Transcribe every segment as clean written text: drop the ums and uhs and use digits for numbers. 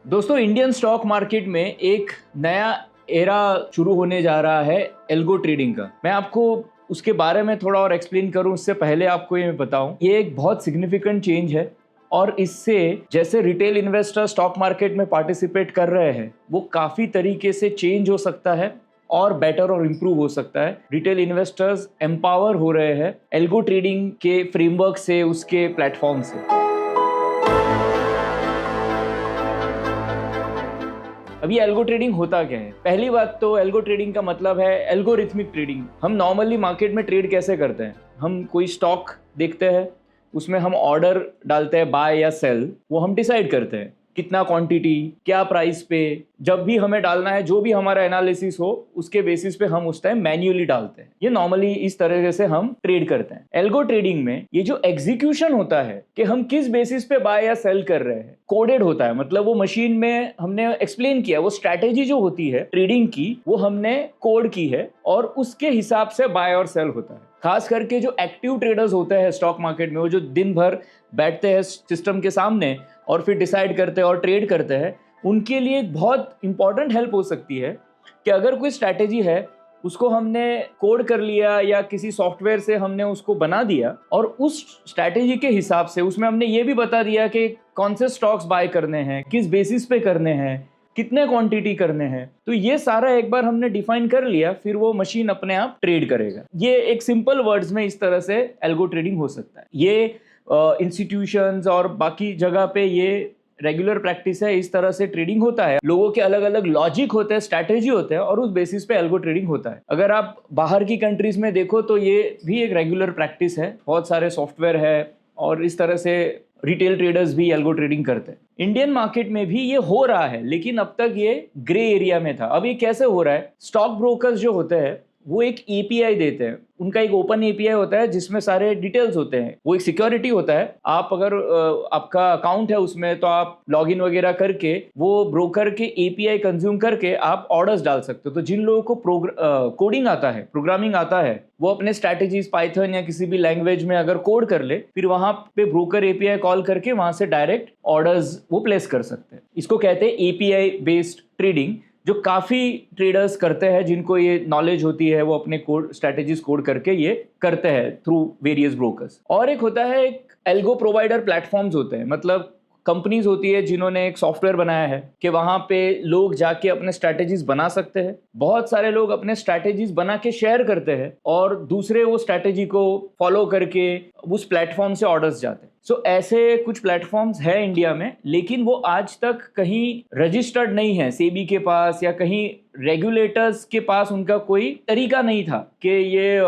दोस्तों, Indian stock market में एक नया एरा शुरू होने जा रहा है एल्गो ट्रेडिंग का। मैं आपको उसके बारे में थोड़ा और एक्सप्लेन करूं उससे पहले आपको ये बताऊं, ये एक बहुत सिग्निफिकेंट चेंज है और इससे जैसे रिटेल इन्वेस्टर स्टॉक मार्केट में पार्टिसिपेट कर रहे हैं वो काफ़ी तरीके से चेंज हो सकता है और बेटर और इम्प्रूव हो सकता है। रिटेल इन्वेस्टर्स एम्पावर हो रहे हैं एल्गो ट्रेडिंग के फ्रेमवर्क से, उसके प्लेटफॉर्म से। अब ये एल्गो ट्रेडिंग होता क्या है? पहली बात तो एल्गो ट्रेडिंग का मतलब है एल्गोरिथमिक ट्रेडिंग। हम नॉर्मली मार्केट में ट्रेड कैसे करते हैं? हम कोई स्टॉक देखते हैं, उसमें हम ऑर्डर डालते हैं बाय या सेल, वो हम डिसाइड करते हैं कितना क्वांटिटी, क्या प्राइस पे। जब भी हमें डालना है, जो भी हमारा एनालिसिस हो उसके बेसिस पे हम उस टाइम मैन्युअली डालते हैं। ये नॉर्मली इस तरह से हम ट्रेड करते हैं। एल्गो ट्रेडिंग में ये जो एग्जीक्यूशन होता है कि हम किस बेसिस पे बाय या सेल कर रहे हैं, कोडेड होता है। मतलब वो मशीन में हमने एक्सप्लेन किया, वो स्ट्रैटेजी जो होती है ट्रेडिंग की वो हमने कोड की है और उसके हिसाब से बाय और सेल होता है। खास करके जो एक्टिव ट्रेडर्स होते हैं स्टॉक मार्केट में, वो जो दिन भर बैठते हैं सिस्टम के सामने और फिर डिसाइड करते हैं और ट्रेड करते हैं, उनके लिए एक बहुत इंपॉर्टेंट हेल्प हो सकती है कि अगर कोई स्ट्रैटेजी है उसको हमने कोड कर लिया या किसी सॉफ्टवेयर से हमने उसको बना दिया और उस स्ट्रैटेजी के हिसाब से उसमें हमने ये भी बता दिया कि कौन से स्टॉक्स बाय करने हैं, किस बेसिस पे करने हैं, कितने क्वांटिटी करने हैं, तो ये सारा एक बार हमने डिफाइन कर लिया, फिर वो मशीन अपने आप ट्रेड करेगा। ये एक सिंपल वर्ड्स में इस तरह से एल्गो ट्रेडिंग हो सकता है। ये इंस्टीट्यूशंस और बाकी जगह पे ये रेगुलर प्रैक्टिस है। इस तरह से ट्रेडिंग होता है। लोगों के अलग अलग लॉजिक होते हैं, स्ट्रैटेजी होते हैं और उस बेसिस पे एल्गो ट्रेडिंग होता है। अगर आप बाहर की कंट्रीज में देखो तो ये भी एक रेगुलर प्रैक्टिस है। बहुत सारे सॉफ्टवेयर है और इस तरह से रिटेल ट्रेडर्स भी एल्गो ट्रेडिंग करते हैं। इंडियन मार्केट में भी ये हो रहा है, लेकिन अब तक ये ग्रे एरिया में था। अब ये कैसे हो रहा है? स्टॉक ब्रोकर्स जो होते हैं वो एक एपीआई देते हैं। उनका एक ओपन एपीआई होता है जिसमें सारे डिटेल्स होते हैं। वो एक सिक्योरिटी होता है। आप अगर आपका अकाउंट है उसमें तो आप लॉगिन वगैरह करके वो ब्रोकर के एपीआई कंज्यूम करके आप ऑर्डर्स डाल सकते हो। तो जिन लोगों को कोडिंग आता है, प्रोग्रामिंग आता है, वो अपने स्ट्रैटेजीज पाइथन या किसी भी लैंग्वेज में अगर कोड कर ले, फिर वहां पे ब्रोकर एपीआई कॉल करके वहां से डायरेक्ट ऑर्डर्स वो प्लेस कर सकते हैं। इसको कहते हैं एपीआई बेस्ड ट्रेडिंग, जो काफी ट्रेडर्स करते हैं। जिनको ये नॉलेज होती है वो अपने कोड स्ट्रैटेजीज कोड करके ये करते हैं थ्रू वेरियस ब्रोकर्स। और एक होता है एक एल्गो प्रोवाइडर प्लेटफॉर्म्स होते हैं। मतलब कंपनीज होती है जिन्होंने एक सॉफ्टवेयर बनाया है कि वहां पे लोग जाके अपने स्ट्रैटेजीज बना सकते हैं। बहुत सारे लोग अपने स्ट्रैटेजीज बना के शेयर करते हैं और दूसरे वो स्ट्रैटेजी को फॉलो करके उस प्लेटफॉर्म से ऑर्डर्स जाते हैं। सो ऐसे कुछ प्लेटफॉर्म्स है इंडिया में, लेकिन वो आज तक कहीं रजिस्टर्ड नहीं है सेबी के पास या कहीं रेगुलेटर्स के पास। उनका कोई तरीका नहीं था कि ये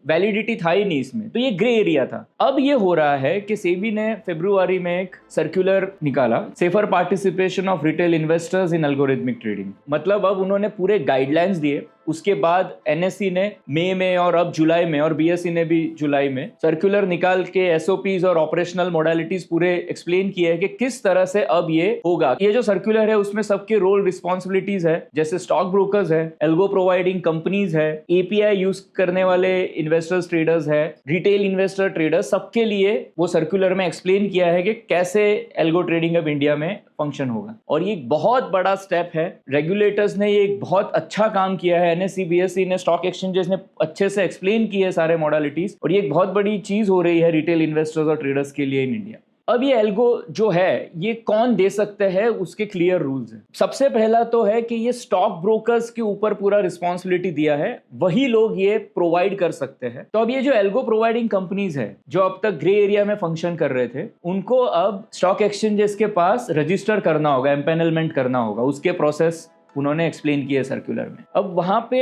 वैलिडिटी था ही नहीं इसमें, तो ये ग्रे एरिया था। अब ये हो रहा है कि सेबी ने फरवरी में एक सर्कुलर निकाला, safer participation of retail investors in algorithmic trading. मतलब अब उन्होंने पूरे गाइडलाइंस दिए। उसके बाद एनएससी ने मई में और अब जुलाई में, और बीएसई ने भी जुलाई में सर्कुलर निकाल के एसओपीज और ऑपरेशनल मोडालिटीज पूरे एक्सप्लेन किए हैं कि किस तरह से अब ये होगा। ये जो सर्कुलर है उसमें सबके रोल रिस्पॉन्सिबिलिटीज है, जैसे स्टॉक ब्रोकर्स है, एल्गो प्रोवाइडिंग कंपनीज है, एपीआई यूज करने वाले इन्वेस्टर्स ट्रेडर्स है, रिटेल इन्वेस्टर ट्रेडर्स, सबके लिए वो सर्कुलर में एक्सप्लेन किया है कि कैसे एल्गो ट्रेडिंग अब इंडिया में फंक्शन होगा। और ये एक बहुत बड़ा स्टेप है। रेगुलेटर्स ने ये एक बहुत अच्छा काम किया है। एनएससी, बीएसई ने, स्टॉक एक्सचेंजेस ने अच्छे से एक्सप्लेन किए सारे मॉडलिटीज, और ये एक बहुत बड़ी चीज हो रही है रिटेल इन्वेस्टर्स और ट्रेडर्स के लिए इन इंडिया। अब ये एल्गो जो है ये कौन दे सकते हैं, उसके क्लियर रूल्स हैं। सबसे पहला तो है कि ये स्टॉक ब्रोकर्स के ऊपर पूरा रिस्पॉन्सिबिलिटी दिया है, वही लोग ये प्रोवाइड कर सकते हैं। तो अब ये जो एल्गो प्रोवाइडिंग कंपनीज है जो अब तक ग्रे एरिया में फंक्शन कर रहे थे, उनको अब स्टॉक एक्सचेंजेस के पास रजिस्टर करना होगा, एम्पैनलमेंट करना होगा। उसके प्रोसेस उन्होंने एक्सप्लेन किया सर्कुलर में। अब वहां पे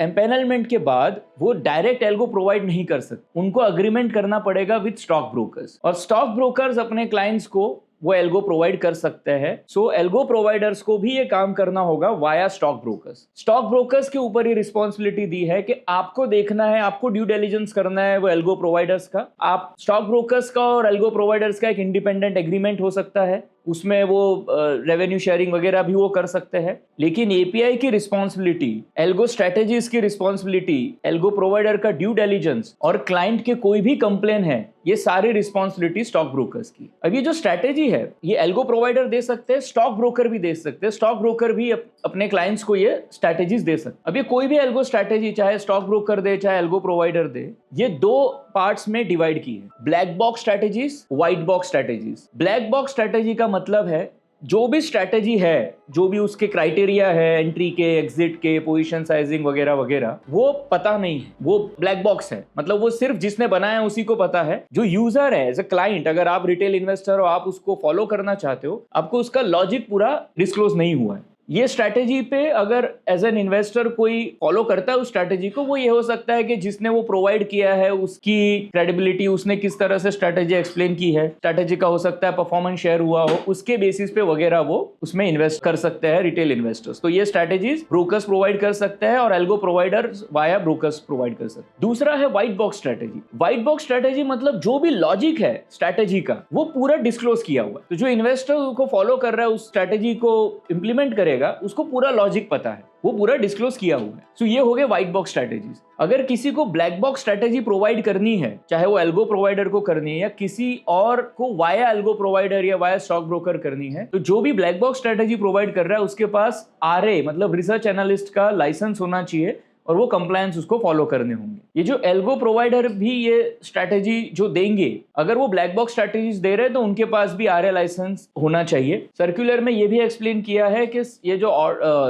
एम्पैनलमेंट के बाद वो डायरेक्ट एल्गो प्रोवाइड नहीं कर सकते, उनको अग्रीमेंट करना पड़ेगा विद स्टॉक ब्रोकर्स, और स्टॉक ब्रोकर्स अपने क्लाइंट्स को वो एल्गो प्रोवाइड कर सकते हैं। सो एल्गो प्रोवाइडर्स को भी ये काम करना होगा via stock brokers. Stock brokers के ऊपर ये रिस्पॉन्सिबिलिटी दी है कि आपको देखना है, आपको ड्यू डिलिजेंस करना है वो एल्गो प्रोवाइडर्स का। आप स्टॉक ब्रोकर्स का और एल्गो प्रोवाइडर्स का एक इंडिपेंडेंट एग्रीमेंट हो सकता है, उसमें वो रेवेन्यू शेयरिंग वगैरह भी वो कर सकते हैं। लेकिन एपीआई की रिस्पॉन्सिबिलिटी, एल्गो स्ट्रेटेजीज की रिस्पॉन्सिबिलिटी, एल्गो प्रोवाइडर का ड्यू डिलिजेंस और क्लाइंट के कोई भी कंप्लेन है, ये सारी रिस्पॉन्सिबिलिटी स्टॉक ब्रोकर्स की। अब ये जो स्ट्रेटेजी है ये एल्गो प्रोवाइडर दे सकते हैं, स्टॉक ब्रोकर भी दे सकते हैं, स्टॉक ब्रोकर भी अपने क्लाइंट्स को ये स्ट्रेटेजीज दे सकते हैं। अब ये कोई भी एल्गो स्ट्रेटेजी चाहे स्टॉक ब्रोकर दे चाहे एल्गो प्रोवाइडर दे, ये दो पार्ट्स में डिवाइड की है, black box strategies, white box strategies. Black box strategy का मतलब है जो भी स्ट्रेटेजी है, जो भी उसके क्राइटेरिया है एंट्री के, एग्जिट के, पोजीशन साइजिंग वगैरह वगैरह, वो पता नहीं है, वो ब्लैक बॉक्स है। मतलब वो सिर्फ जिसने बनाया उसी को पता है। जो यूजर है एज अ क्लाइंट, अगर आप रिटेल इन्वेस्टर हो, आप उसको फॉलो करना चाहते हो, आपको उसका लॉजिक पूरा डिस्क्लोज नहीं हुआ है। ये स्ट्रैटेजी पे अगर एज एन इन्वेस्टर कोई फॉलो करता है उस स्ट्रैटेजी को, वो ये हो सकता है कि जिसने वो प्रोवाइड किया है उसकी क्रेडिबिलिटी, उसने किस तरह से स्ट्रैटेजी एक्सप्लेन की है, स्ट्रैटेजी का हो सकता है परफॉर्मेंस शेयर हुआ हो, उसके बेसिस पे वगैरह वो उसमें इन्वेस्ट कर सकते हैं रिटेल इन्वेस्टर्स। तो ये स्ट्रैटेजीज ब्रोकर्स प्रोवाइड कर सकते हैं और algo provider via brokers provide कर सकते हैं। दूसरा है white box strategy. White box strategy मतलब जो भी लॉजिक है स्ट्रैटेजी का वो पूरा डिस्क्लोज किया हुआ है। तो जो इन्वेस्टर को फॉलो कर रहा है उस स्ट्रैटेजी को इंप्लीमेंट करेगा, उसको पूरा लॉजिक पता है, वो पूरा डिस्क्लोज किया हुआ है। सो ये हो गए व्हाइट बॉक्स स्ट्रैटेजीज। अगर किसी को ब्लैक बॉक्स स्ट्रैटेजी प्रोवाइड करनी है, चाहे वो एल्गो प्रोवाइडर को करनी है या किसी और को वाया एल्गो प्रोवाइडर या वाया स्टॉक ब्रोकर करनी है, तो जो भी ब्लैक बॉक्स स्ट्रैटेजी प्रोवाइड कर रहा है उसके पास आरए मतलब रिसर्च एनालिस्ट का लाइसेंस होना चाहिए और वो कंप्लायंस उसको फॉलो करने होंगे। ये जो एल्गो प्रोवाइडर भी ये स्ट्रैटेजी जो देंगे, अगर वो ब्लैक बॉक्स स्ट्रैटेजीज दे रहे हैं तो उनके पास भी आरए लाइसेंस होना चाहिए। सर्कुलर में ये भी एक्सप्लेन किया है कि ये जो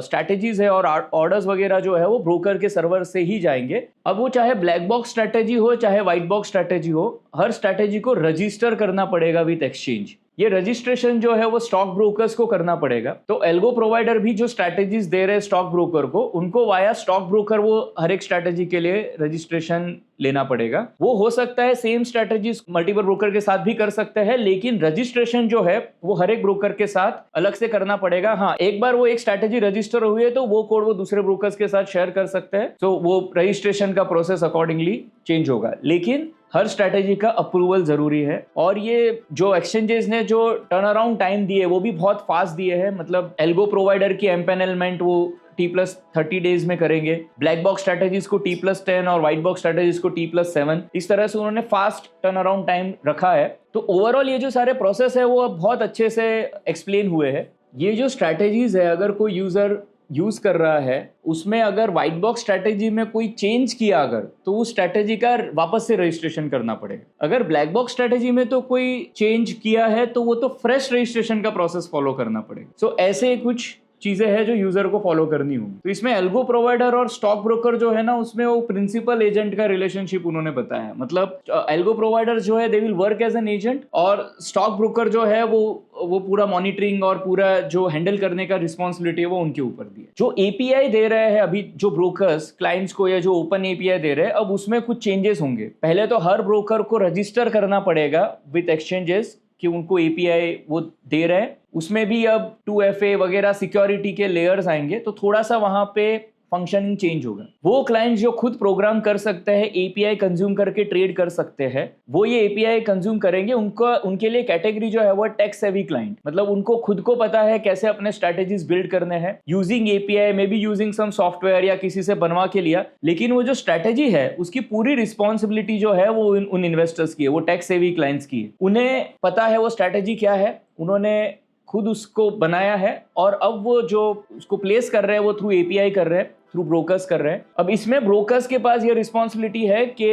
स्ट्रैटेजीज है और ऑर्डर्स वगैरह जो है वो ब्रोकर के सर्वर से ही जाएंगे। अब वो चाहे ब्लैक बॉक्स स्ट्रैटेजी हो चाहे व्हाइट बॉक्स स्ट्रैटेजी हो, हर स्ट्रैटेजी को रजिस्टर करना पड़ेगा विद एक्सचेंज। ये रजिस्ट्रेशन जो है वो स्टॉक ब्रोकर्स को करना पड़ेगा। तो एल्गो प्रोवाइडर भी जो स्ट्रैटेजीज दे रहे हैं स्टॉक ब्रोकर को, उनको वाया स्टॉक ब्रोकर वो हर एक स्ट्रैटेजी के लिए रजिस्ट्रेशन लेना पड़ेगा। वो हो सकता है सेम स्ट्रैटेजीज मल्टीपल ब्रोकर के साथ भी कर सकते हैं, लेकिन रजिस्ट्रेशन जो है वो हर एक ब्रोकर के साथ अलग से करना पड़ेगा। हाँ, एक बार वो एक स्ट्रैटेजी रजिस्टर हुई है तो वो कोड वो दूसरे ब्रोकर्स के साथ शेयर कर सकते हैं। तो वो रजिस्ट्रेशन का प्रोसेस अकॉर्डिंगली चेंज होगा, लेकिन हर स्ट्रैटेजी का अप्रूवल जरूरी है। और ये जो एक्सचेंजेस ने जो टर्न अराउंड टाइम दिए वो भी बहुत फास्ट दिए हैं। मतलब एल्गो प्रोवाइडर की एम्पैनलमेंट वो T+30 डेज में करेंगे, ब्लैक बॉक्स स्ट्रैटेजीज को T+10 और व्हाइट बॉक्स स्ट्रैटेजीज को T+7, इस तरह से उन्होंने फास्ट टर्न अराउंड टाइम रखा है। तो ओवरऑल ये जो सारे प्रोसेस है वो अब बहुत अच्छे से एक्सप्लेन हुए हैं। ये जो स्ट्रैटेजीज है, अगर कोई यूजर यूज कर रहा है उसमें अगर व्हाइट बॉक्स स्ट्रैटेजी में कोई चेंज किया अगर, तो उस स्ट्रैटेजी का वापस से रजिस्ट्रेशन करना पड़ेगा। अगर ब्लैक बॉक्स स्ट्रैटेजी में तो कोई चेंज किया है तो वो तो फ्रेश रजिस्ट्रेशन का प्रोसेस फॉलो करना पड़ेगा। सो ऐसे कुछ चीजें हैं जो यूजर को फॉलो करनी होगी। तो इसमें एल्गो प्रोवाइडर और स्टॉक ब्रोकर जो है ना, उसमें वो प्रिंसिपल एजेंट का रिलेशनशिप उन्होंने बताया। मतलब एल्गो प्रोवाइडर जो है they will work as an agent, और स्टॉक ब्रोकर जो है वो पूरा मॉनिटरिंग और पूरा जो हैंडल करने का रिस्पॉन्सिबिलिटी है वो उनके ऊपर दी है। जो एपीआई दे रहे हैं अभी जो ब्रोकर्स क्लाइंट्स को, या जो ओपन एपीआई दे रहे हैं, अब उसमें कुछ चेंजेस होंगे। पहले तो हर ब्रोकर को रजिस्टर करना पड़ेगा विद एक्सचेंजेस कि उनको एपीआई वो दे रहे हैं। उसमें भी अब 2FA वगैरह सिक्योरिटी के लेयर्स आएंगे, तो थोड़ा सा वहां पे फंक्शनिंग चेंज होगा। वो क्लाइंट जो खुद प्रोग्राम कर सकते हैं, एपीआई कंज्यूम करके ट्रेड कर सकते हैं, वो ये एपीआई कंज्यूम करेंगे। उनके लिए कैटेगरी जो है वो टेक सेवी क्लाइंट, मतलब उनको खुद को पता है कैसे अपने स्ट्रैटेजीज बिल्ड करने हैं using API, may be using some software या किसी से बनवा के लिया, लेकिन वो जो स्ट्रैटेजी है उसकी पूरी रिस्पॉन्सिबिलिटी जो है वो उन इन्वेस्टर्स की है, वो टेक सेवी क्लाइंट्स की है। उन्हें पता है वो स्ट्रैटेजी क्या है, उन्होंने खुद उसको बनाया है, और अब वो जो उसको प्लेस कर रहे हैं वो थ्रू एपीआई कर रहे हैं, थ्रू ब्रोकर्स कर रहे हैं। अब इसमें ब्रोकर्स के पास ये रिस्पॉन्सिबिलिटी है कि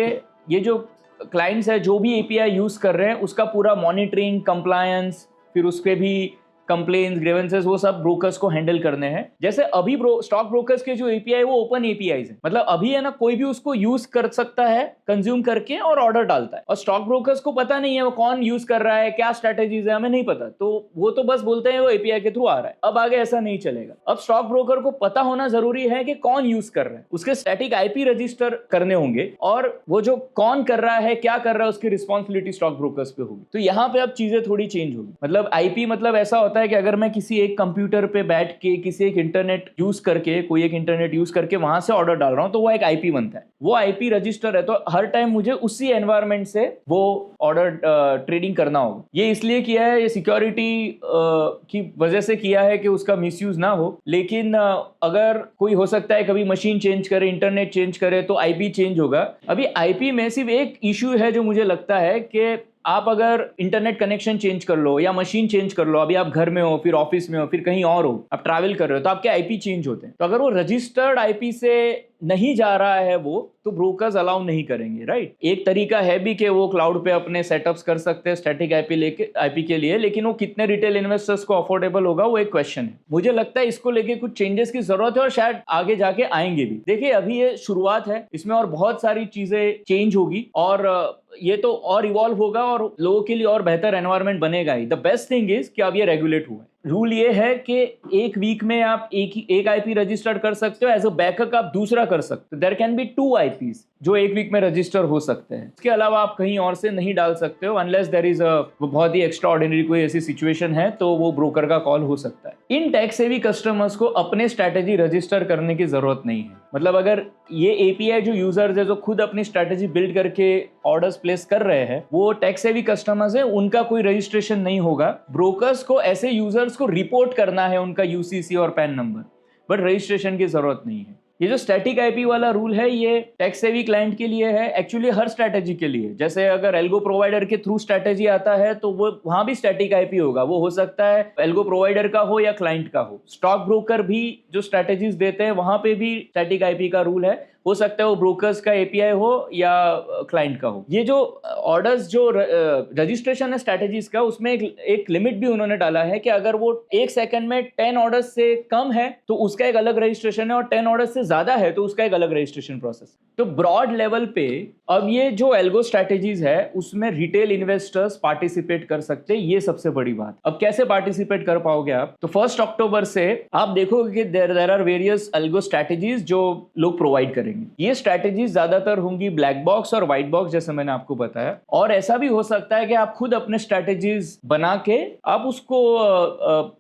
ये जो क्लाइंट्स है जो भी एपीआई यूज कर रहे हैं उसका पूरा मॉनिटरिंग, कंप्लायंस, फिर उसके भी कंप्लेन्स, ग्रीवेंसेस, वो सब ब्रोकर्स को हैंडल करने हैं। जैसे अभी स्टॉक ब्रोकर्स के जो एपीआई वो ओपन एपीआईज है, मतलब अभी है ना कोई भी उसको यूज कर सकता है कंज्यूम करके और ऑर्डर डालता है, और स्टॉक ब्रोकर्स को पता नहीं है वो कौन यूज कर रहा है, क्या स्ट्रैटेजीज है, हमें नहीं पता, तो वो तो बस बोलते हैं वो एपीआई के थ्रू आ रहा है। अब आगे ऐसा नहीं चलेगा। अब स्टॉक ब्रोकर को पता होना जरूरी है कि कौन यूज कर रहा है, उसके स्टैटिक आईपी रजिस्टर करने होंगे, और वो जो कौन कर रहा है, क्या कर रहा है, उसकी रिस्पॉन्सिबिलिटी स्टॉक ब्रोकर्स पे होगी। तो यहाँ पे अब चीजें थोड़ी चेंज होगी। मतलब आईपी मतलब ऐसा होता होता है कि अगर मैं किसी एक कंप्यूटर पे बैठ के किसी एक इंटरनेट यूज करके कोई एक इंटरनेट यूज करके वहां से ऑर्डर डाल रहा हूँ तो वो एक आईपी बनता है, वो आईपी रजिस्टर है, तो हर टाइम मुझे उसी एनवायरनमेंट से वो ऑर्डर ट्रेडिंग करना होगा। ये इसलिए किया है, ये सिक्योरिटी की वजह से किया है कि उसका मिसयूज ना हो। लेकिन अगर कोई हो सकता है कभी मशीन चेंज करे, इंटरनेट चेंज करे तो आईपी चेंज होगा। अभी आईपी में सिर्फ एक इश्यू है जो मुझे लगता है कि आप अगर इंटरनेट कनेक्शन चेंज कर लो या मशीन चेंज कर लो, अभी आप घर में हो, फिर ऑफिस में हो, फिर कहीं और हो, आप ट्रैवल कर रहे हो, तो आपके आईपी चेंज होते हैं। तो अगर वो रजिस्टर्ड आईपी से नहीं जा रहा है वो, तो ब्रोकर्स अलाउ नहीं करेंगे, राइट। एक तरीका है भी कि वो क्लाउड पे अपने सेटअप्स कर सकते हैं स्टैटिक आईपी के लिए, लेकिन वो कितने रिटेल इन्वेस्टर्स को अफोर्डेबल होगा वो एक क्वेश्चन है। मुझे लगता है इसको लेके कुछ चेंजेस की जरूरत है और शायद आगे जाके आएंगे भी। देखिए अभी ये शुरुआत है, इसमें और बहुत सारी चीजें चेंज होगी और ये तो और इवॉल्व होगा और लोगों के लिए और बेहतर एनवायरनमेंट बनेगा ही। द बेस्ट थिंग इज कि अब ये रेगुलेट हुआ है। रूल ये है कि एक वीक में आप एक आईपी रजिस्टर कर सकते हो, एज अ बैकअप आप दूसरा कर सकते हो। देयर कैन बी 2 आईपीज जो एक वीक में रजिस्टर हो सकते हैं। इसके अलावा आप कहीं और से नहीं डाल सकते हो अनलेस देयर इज बहुत ही एक्स्ट्रा ऑर्डिनरी कोई ऐसी सिचुएशन है, तो वो ब्रोकर का कॉल हो सकता है। इन टेक सेवी कस्टमर्स को अपने स्ट्रैटेजी रजिस्टर करने की जरूरत नहीं है। मतलब अगर ये एपीआई जो यूजर्स है जो खुद अपनी स्ट्रैटेजी बिल्ड करके ऑर्डर्स प्लेस कर रहे हैं, वो टेक सेवी कस्टमर्स है, उनका कोई रजिस्ट्रेशन नहीं होगा। ब्रोकर्स को ऐसे यूजर्स को रिपोर्ट करना है उनका यूसीसी और पैन नंबर, बट रजिस्ट्रेशन की जरूरत नहीं है। ये जो स्टैटिक आईपी वाला रूल है ये टेक सेवी क्लाइंट के लिए है, एक्चुअली हर स्ट्रैटेजी के लिए। जैसे अगर एल्गो प्रोवाइडर के थ्रू स्ट्रैटेजी आता है तो वो वहां भी स्टैटिक आईपी होगा। वो हो सकता है एल्गो प्रोवाइडर का हो या क्लाइंट का हो। स्टॉक ब्रोकर भी जो स्ट्रैटेजीज देते हैं वहां पे भी स्टैटिक आईपी का रूल है। हो सकता है वो ब्रोकर्स का एपीआई हो या क्लाइंट का हो। ये जो ऑर्डर्स जो रजिस्ट्रेशन है स्ट्रैटेजीज का, उसमें एक लिमिट भी उन्होंने डाला है कि अगर वो 1 सेकंड में 10 ऑर्डर्स से कम है तो उसका एक अलग रजिस्ट्रेशन है, और 10 ऑर्डर्स से ज्यादा है तो उसका एक अलग रजिस्ट्रेशन प्रोसेस। तो ब्रॉड लेवल पे अब ये जो एल्गो स्ट्रैटेजीज है उसमें रिटेल इन्वेस्टर्स पार्टिसिपेट कर सकते हैं। ये सबसे बड़ी बात। अब कैसे पार्टिसिपेट कर पाओगे आप? तो 1 अक्टूबर से आप देखोगे कि there are various algo strategies जो लोग प्रोवाइड करेंगे। ये स्ट्रैटेजीज ज्यादातर होंगी ब्लैक बॉक्स और व्हाइट बॉक्स, जैसे मैंने आपको बताया। और ऐसा भी हो सकता है कि आप खुद अपने स्ट्रैटेजीज बना के आप उसको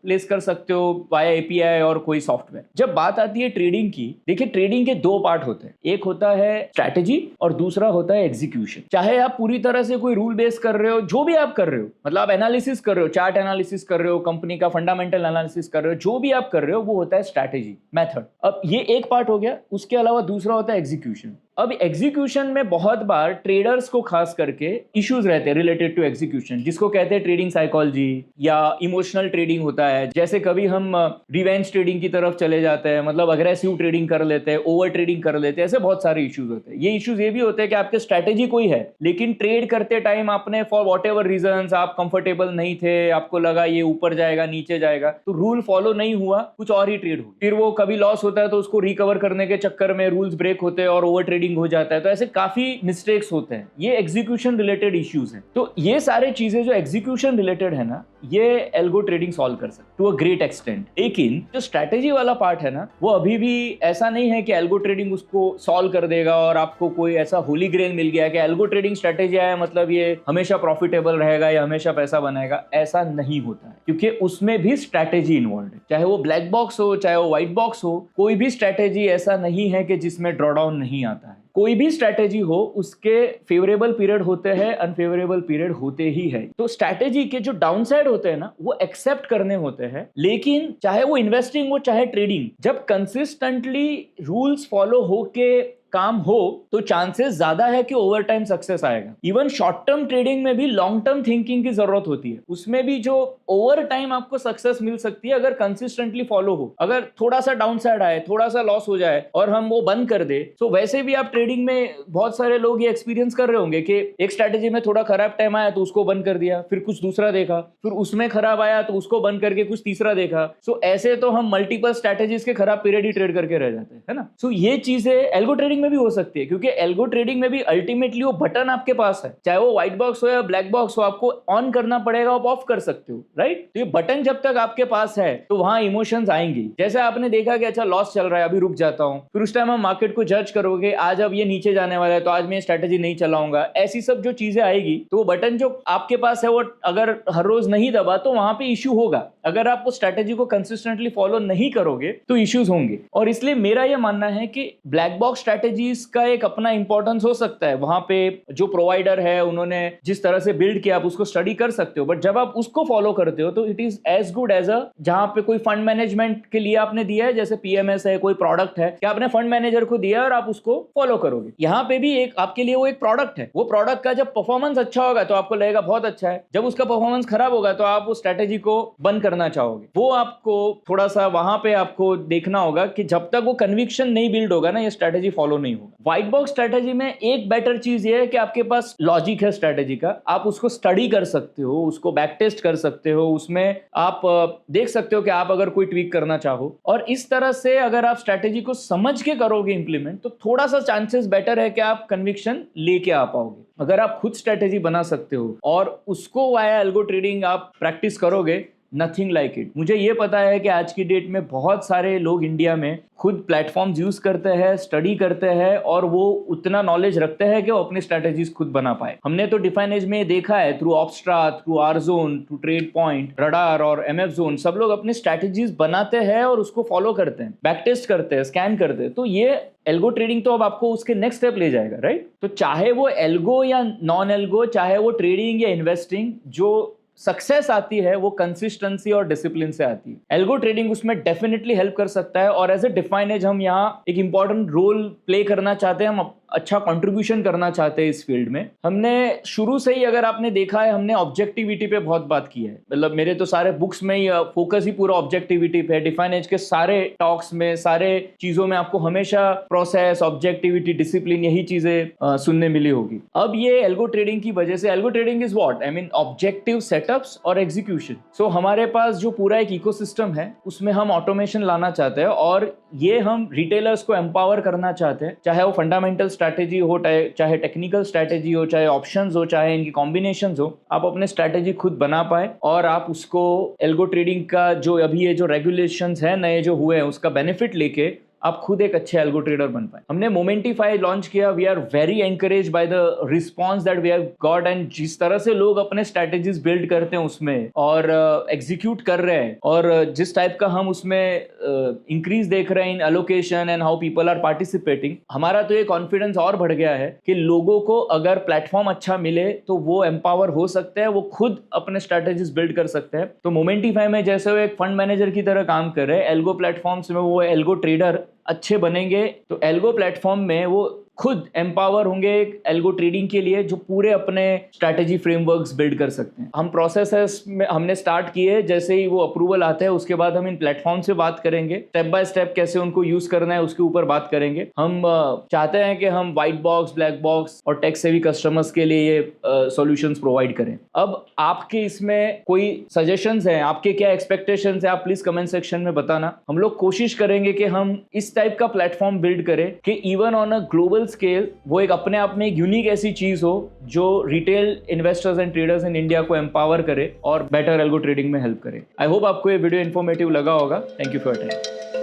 प्लेस कर सकते हो वाया एपीआई और कोई सॉफ्टवेयर। जब बात आती है ट्रेडिंग की, देखिए ट्रेडिंग के 2 पार्ट होते हैं। एक होता है स्ट्रैटेजी और दूसरा होता है एग्जीक्यूशन। चाहे आप पूरी तरह से कोई रूल बेस कर रहे हो, जो भी आप कर रहे हो, मतलब आप एनालिसिस कर रहे हो, चार्ट एनालिसिस कर रहे हो, कंपनी का फंडामेंटल एनालिसिस कर रहे हो, जो भी आप कर रहे हो वो होता है स्ट्रैटेजी मेथड। अब ये एक पार्ट हो गया। उसके अलावा दूसरा होता है एग्जीक्यूशन। अब एग्जीक्यूशन में बहुत बार ट्रेडर्स को खास करके इश्यूज रहते हैं रिलेटेड टू एग्जीक्यूशन, जिसको कहते हैं ट्रेडिंग साइकोलॉजी या इमोशनल ट्रेडिंग होता है। जैसे कभी हम रिवेंज ट्रेडिंग की तरफ चले जाते हैं, मतलब अग्रेसिव ट्रेडिंग कर लेते हैं, ओवर ट्रेडिंग कर लेते हैं, ऐसे बहुत सारे इश्यूज होते हैं। ये इश्यूज ये भी होते हैं कि आपके स्ट्रैटेजी कोई है, लेकिन ट्रेड करते टाइम आपने फॉर वॉट एवर रीजंस आप कंफर्टेबल नहीं थे, आपको लगा ये ऊपर जाएगा नीचे जाएगा, तो रूल फॉलो नहीं हुआ, कुछ और ही ट्रेड हो, फिर वो कभी लॉस होता है तो उसको रिकवर करने के चक्कर में रूल्स ब्रेक होते हैं और ओवर ट्रेडिंग हो जाता है। तो ऐसे काफी मिस्टेक्स होते हैं। ये एग्जीक्यूशन रिलेटेड इश्यूज हैं। तो ये सारे चीजें जो एग्जीक्यूशन रिलेटेड है ना, ये एल्गो ट्रेडिंग सॉल्व कर सकते टू अ ग्रेट एक्सटेंट। लेकिन जो स्ट्रैटेजी वाला पार्ट है ना, वो अभी भी ऐसा नहीं है कि एल्गो ट्रेडिंग उसको सॉल्व कर देगा और आपको कोई ऐसा होली ग्रेल मिल गया कि एल्गो ट्रेडिंग स्ट्रैटेजी है मतलब ये हमेशा प्रॉफिटेबल रहेगा या हमेशा पैसा बनाएगा। ऐसा नहीं होता है, क्योंकि उसमें भी स्ट्रैटेजी इन्वॉल्व है। चाहे वो ब्लैक बॉक्स हो चाहे वो व्हाइट बॉक्स हो, कोई भी स्ट्रैटेजी ऐसा नहीं है कि जिसमें ड्रॉडाउन नहीं आता है। कोई भी स्ट्रैटेजी हो उसके फेवरेबल पीरियड होते हैं, अनफेवरेबल पीरियड होते ही है। तो स्ट्रैटेजी के जो डाउनसाइड होते हैं ना, वो एक्सेप्ट करने होते हैं। लेकिन चाहे वो इन्वेस्टिंग हो चाहे ट्रेडिंग, जब कंसिस्टेंटली रूल्स फॉलो होके काम हो तो चांसेस ज्यादा है कि ओवर टाइम सक्सेस आएगा। इवन शॉर्ट टर्म ट्रेडिंग में भी लॉन्ग टर्म थिंकिंग की जरूरत होती है। उसमें भी जो ओवर टाइम आपको सक्सेस मिल सकती है अगर कंसिस्टेंटली फॉलो हो। अगर थोड़ा सा डाउन साइड आए, थोड़ा सा लॉस हो जाए और हम वो बंद कर दे, तो वैसे भी आप ट्रेडिंग में बहुत सारे लोग ये एक्सपीरियंस कर रहे होंगे कि एक स्ट्रैटेजी में थोड़ा खराब टाइम आया तो उसको बंद कर दिया, फिर कुछ दूसरा देखा, फिर उसमें खराब आया तो उसको बंद करके कुछ तीसरा देखा। सो ऐसे तो हम मल्टीपल स्ट्रैटेजीज के खराब पीरियड ही ट्रेड करके रह जाते हैं, है ना। सो ये चीजें एल्गो ट्रेडिंग में भी हो सकती है, क्योंकि एल्गो ट्रेडिंग में भी अल्टीमेटली वो बटन आपके पास है, चाहे वो व्हाइट बॉक्स हो या ब्लैक बॉक्स हो, आपको ऑन करना पड़ेगा, आप ऑफ कर सकते हो, राइट। तो ये बटन जब तक आपके पास है तो वहां इमोशंस आएंगी। जैसे आपने देखा कि अच्छा लॉस चल रहा है, अभी रुक जाता हूं, फिर उस टाइम हम मार्केट को जज करोगे, आज अब ये नीचे जाने वाला है तो आज मैं स्ट्रेटेजी नहीं चलाऊंगा, ऐसी सब जो चीजें आएगी, तो वो बटन जो आपके पास है वो अगर हर रोज नहीं दबा तो वहां पे इश्यू होगा। अगर आप वो स्ट्रेटेजी को कंसिस्टेंटली फॉलो नहीं करोगे तो इश्यूज होंगे। और इसलिए मेरा ये मानना है कि ब्लैक बॉक्स स्ट्रेटेजीज का एक अपना इंपॉर्टेंस हो सकता है, वहां पे जो प्रोवाइडर है उन्होंने जिस तरह से बिल्ड किया आप उसको स्टडी कर सकते हो, बट जब आप उसको फॉलो करते हो तो it is as good as a जहां पे कोई फंड मैनेजमेंट के लिए आपने दिया है, जैसे पीएमएस है, कोई प्रोडक्ट है कि आपने फंड मैनेजर को दिया और आप उसको फॉलो करोगे। यहाँ पे भी एक आपके लिए वो एक प्रोडक्ट है, वो प्रोडक्ट का जब परफॉर्मेंस अच्छा होगा तो आपको लगेगा बहुत अच्छा है, जब उसका परफॉर्मेंस खराब होगा तो आप उस स्ट्रेटेजी को बंद करना चाहोगे। वो आपको थोड़ा सा वहां पे आपको देखना होगा कि जब तक वो कन्विक्शन नहीं बिल्ड होगा ना, ये स्ट्रेटेजी फॉलो नहीं होगा। व्हाइट बॉक्स स्ट्रेटेजी में एक बेटर चीज ये है कि आपके पास लॉजिक है स्ट्रेटेजी का, आप उसको स्टडी कर सकते हो, उसको बैक टेस्ट कर सकते हो, उसमें आप देख सकते हो कि आप अगर कोई ट्वीक करना चाहो, और इस तरह से अगर आप स्ट्रेटेजी को समझ के करोगे इंप्लीमेंट तो थोड़ा सा चांसेस बेटर है कि आप कन्विक्शन लेके आ पाओगे। अगर आप खुद स्ट्रेटेजी बना सकते हो और उसको वाया एल्गो ट्रेडिंग आप प्रैक्टिस करोगे, नथिंग लाइक इट। मुझे ये पता है कि आज की डेट में बहुत सारे लोग इंडिया में खुद प्लेटफॉर्म्स यूज करते हैं, स्टडी करते हैं, और वो उतना नॉलेज रखते हैं कि वो अपनी स्ट्रेटेजीज खुद बना पाए। हमने तो डिफाइन एज में देखा है, थ्रू ऑप्स्ट्रा, थ्रू आरजोन, थ्रू ट्रेड पॉइंट, रडार और एमएफ जोन, सब लोग अपनी स्ट्रेटेजीज बनाते हैं और उसको फॉलो करते हैं, बैक टेस्ट करते हैं, स्कैन करते हैं। तो ये एल्गो ट्रेडिंग तो अब आपको उसके नेक्स्ट स्टेप ले जाएगा, राइट। तो चाहे वो एल्गो या नॉन एल्गो, चाहे वो ट्रेडिंग या इन्वेस्टिंग, जो सक्सेस आती है वो कंसिस्टेंसी और डिसिप्लिन से आती है। एल्गो ट्रेडिंग उसमें डेफिनेटली हेल्प कर सकता है, और एज ए डिफाइन एज हम यहाँ एक इंपॉर्टेंट रोल प्ले करना चाहते हैं, हम अच्छा कंट्रीब्यूशन करना चाहते हैं इस फील्ड में। हमने शुरू से ही, अगर आपने देखा है, हमने ऑब्जेक्टिविटी पे बहुत बात की है, मतलब मेरे तो सारे बुक्स में ही फोकस ही पूरा ऑब्जेक्टिविटी पे है। डिफाइन एज के सारे टॉक्स में, सारे चीजों में आपको हमेशा प्रोसेस, ऑब्जेक्टिविटी, डिसिप्लिन, यही चीजें सुनने मिली होगी। अब ये एल्गो ट्रेडिंग की वजह से, algo trading is what I mean objective setups और एग्जीक्यूशन। सो हमारे पास जो पूरा एक इकोसिस्टम है उसमें हम ऑटोमेशन लाना चाहते हैं, और ये हम रिटेलर्स को एम्पावर करना चाहते हैं, चाहे वो फंडामेंटल स्ट्रैटेजी हो, चाहे टेक्निकल स्ट्रैटेजी हो, चाहे ऑप्शंस हो, चाहे इनकी कॉम्बिनेशंस हो, आप अपने स्ट्रैटेजी खुद बना पाए और आप उसको एल्गो ट्रेडिंग का जो अभी ये जो रेगुलेशंस है नए जो हुए हैं उसका बेनिफिट लेके आप खुद एक अच्छे एल्गो ट्रेडर बन पाए। हमने मोमेंटिफाई लॉन्च किया, we are very encourage by the response that we have got, and जिस तरह से लोग अपने स्ट्रैटेजीज बिल्ड करते हैं उसमें और एग्जीक्यूट कर रहे हैं, और जिस टाइप का हम उसमें इंक्रीज देख रहे हैं in allocation and how people are participating, हमारा तो ये कॉन्फिडेंस और बढ़ गया है कि लोगों को अगर प्लेटफॉर्म अच्छा मिले तो वो एम्पावर हो सकते हैं, वो खुद अपने स्ट्रैटेजीज बिल्ड कर सकते हैं। तो मोमेंटिफाई में जैसे वो एक फंड मैनेजर की तरह काम कर रहे हैं, एल्गो प्लेटफॉर्म्स में वो एल्गो ट्रेडर अच्छे बनेंगे, तो एल्गो प्लेटफॉर्म में वो खुद एम्पावर होंगे एल्गो ट्रेडिंग के लिए, जो पूरे अपने स्ट्रैटेजी फ्रेमवर्क्स बिल्ड कर सकते हैं। हम प्रोसेसेस में हमने स्टार्ट किए, जैसे ही वो अप्रूवल आता है उसके बाद हम इन प्लेटफॉर्म से बात करेंगे, स्टेप बाय स्टेप कैसे उनको यूज करना है उसके ऊपर बात करेंगे। हम चाहते हैं कि हम व्हाइट बॉक्स, ब्लैक बॉक्स और टेक सेवी कस्टमर्स के लिए ये सॉल्यूशंस प्रोवाइड करें। अब आपके इसमें कोई सजेशंस हैं, आपके क्या एक्सपेक्टेशंस है, आप प्लीज कमेंट सेक्शन में बताना। हम लोग कोशिश करेंगे कि हम इस टाइप का प्लेटफॉर्म बिल्ड करें कि even on a global scale वो एक अपने आप में एक यूनिक ऐसी चीज हो जो retail investors and traders in India को एम्पावर करे और बेटर एल्गो ट्रेडिंग में हेल्प करे। आई होप आपको ये वीडियो इन्फॉर्मेटिव लगा होगा। Thank you for your time.